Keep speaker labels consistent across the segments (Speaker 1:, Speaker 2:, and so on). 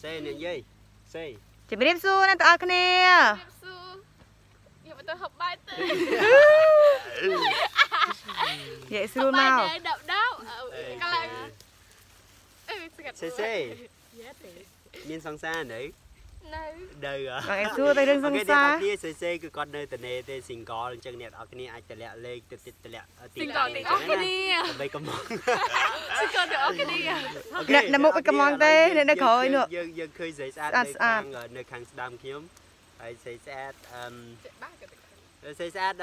Speaker 1: xe nè dây xe
Speaker 2: chỉ biết xu nên tao cái nè
Speaker 3: nhưng mà tôi học bài từ
Speaker 2: vậy xu nào
Speaker 3: đậu đau
Speaker 1: xe miên song xa nữ đời à
Speaker 2: em xu tay đừng song xa
Speaker 1: cái xe cứ con nơi từ này từ sinh cò chân nè ở cái này ai từ lẹ lên từ từ lẹ
Speaker 3: sinh cò thì ở cái đi
Speaker 1: đây có món
Speaker 3: sinh cò thì ở cái đi
Speaker 2: nè là một cái món tê nên nó khỏi nữa
Speaker 1: giờ khơi dậy xa nơi khang đam kiếm phải xây sát xây sát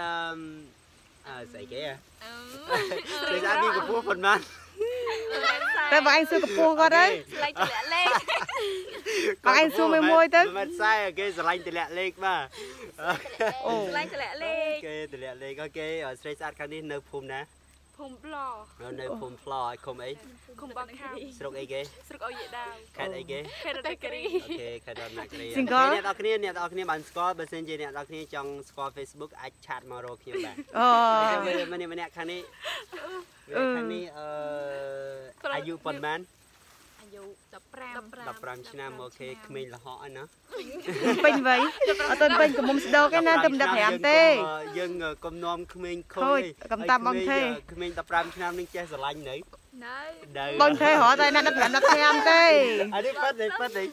Speaker 1: xây cái xây sát đi của phần man
Speaker 2: tại bọn anh xưa cặp pua con đấy bọn anh xưa 11 tới
Speaker 1: มันใช่โอเคสไลด์ตัวเล็กมา
Speaker 3: โอ้สไลด์ตัวเล็ก
Speaker 1: โอเคตัวเล็กโอเคสเตรซัสครั้งนี้เนื้อภูมินะ
Speaker 3: ภูมิปลอ
Speaker 1: เนื้อภูมิปลอคมไอ้
Speaker 3: คมบางข้าว
Speaker 1: สรุปไอ้เก๋
Speaker 3: สรุปเอาเยดาว
Speaker 1: แค่ไอ้เก๋
Speaker 3: แค่ตะกรี
Speaker 1: โอเคแค่ตอนนักเรียนเนี่ยตอนนี้บันสกอร์เปอร์เซ็นต์เนี่ยตอนนี้จังสกอร์เฟซบุ๊กไอแชทมาโรคิวแบบมันเนี่ยครั้งนี้อายุประมาณ
Speaker 3: อายุ15
Speaker 1: ឆ្នាំโอเคក្មេងលហកណា
Speaker 2: ពេញវ័យអត់ទៅពេញកំមុំស្ដោកឯណាទៅ15ទេ
Speaker 1: យើងកុំនាំក្មេងខូច
Speaker 2: កំតាមបងទេ
Speaker 1: ក្មេង15ឆ្នាំនឹងចេះស្រឡាញ់នៅ
Speaker 2: បងទេរត់តែណា15ឆ្នាំទេ
Speaker 1: អានេះប៉ិតទេ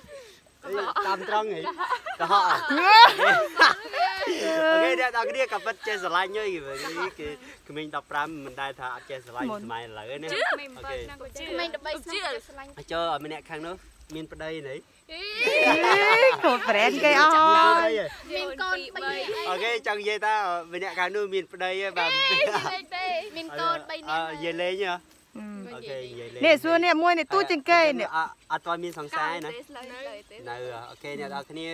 Speaker 1: តាមត្រង់ហីកុហកអូខេអ្នកនរគ្នាក៏ប៉ិតចេះស្រឡាញ់ហើយគឺក្មេង15មិនដែលថាអត់ចេះស្រឡាញ់សម័យឥឡូវណា
Speaker 3: អូខេក្មេង13ឆ្នាំចេះស្រឡាញ់
Speaker 1: ចូលឲ្យម្នាក់ខាងនោះមានប្តីនេះ
Speaker 2: កូនប្រែនគេអស់
Speaker 3: មានកូន3
Speaker 1: អូខេចង់និយាយថាម្នាក់ខាងនោះមានប្តីហើយបាទ
Speaker 3: មានកូន3នាក់
Speaker 1: និយាយលេងហ៎អូខេនិយាយលេង
Speaker 2: នេះសួរនេះមួយនេះទូជាងគេនេះ
Speaker 1: អត់ទាន់មានសង្សារណានៅអូខេអ្នកនរគ្នា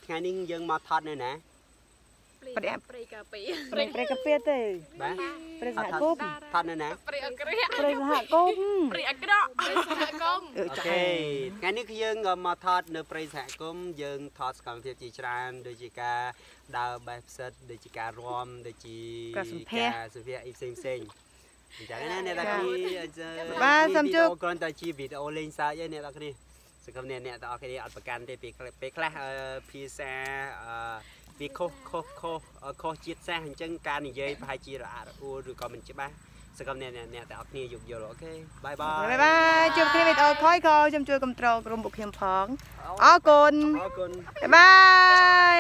Speaker 1: ថ្ងៃនេះយើងមកថតនៅណា
Speaker 3: ព្រៃកាពី
Speaker 2: ព្រៃកាពីទេ
Speaker 1: បាទ
Speaker 2: ព្រៃសហគមន៍
Speaker 1: ថតនៅណា
Speaker 3: ព្រៃអក្រិយ
Speaker 2: ព្រៃសហគមន៍
Speaker 3: ព្រៃអក្រិយព្រៃសហគមន៍
Speaker 1: អូខេថ្ងៃនេះគឺយើងមកថតនៅព្រៃសហគមន៍យើងថតសកម្មភាពជាច្រើនដូចជាការដើរបេះផ្សិតដូចជាការរាំដូចជា
Speaker 2: ការសម្ភាស
Speaker 1: អីផ្សេងអញ្ចឹងណាអ្នកតាគី
Speaker 2: បាទសូមជួប
Speaker 1: គ្រាន់តែជាវីដេអូលេងសើចឯអ្នកតាគីសកម្មអ្នកទាំងអស់គ្នាអត់ប្រកាន់ទេពេលខ្លះភាសាវាខុសជាតិសាសអញ្ចឹងការនិយាយប្រហែលជារអាក់រអួលឬក៏មិនច្បាស់សកម្មអ្នកទាំងអស់គ្នាយោគយល់អូខេបាយ
Speaker 2: បាយជួបគ្នាវីដេអូក្រោយក៏ខ្ញុំជួយគ្រប់គ្រងក្រុមពួកខ្ញុំផងអរគុណ
Speaker 1: អរគុណ
Speaker 2: បាយបាយ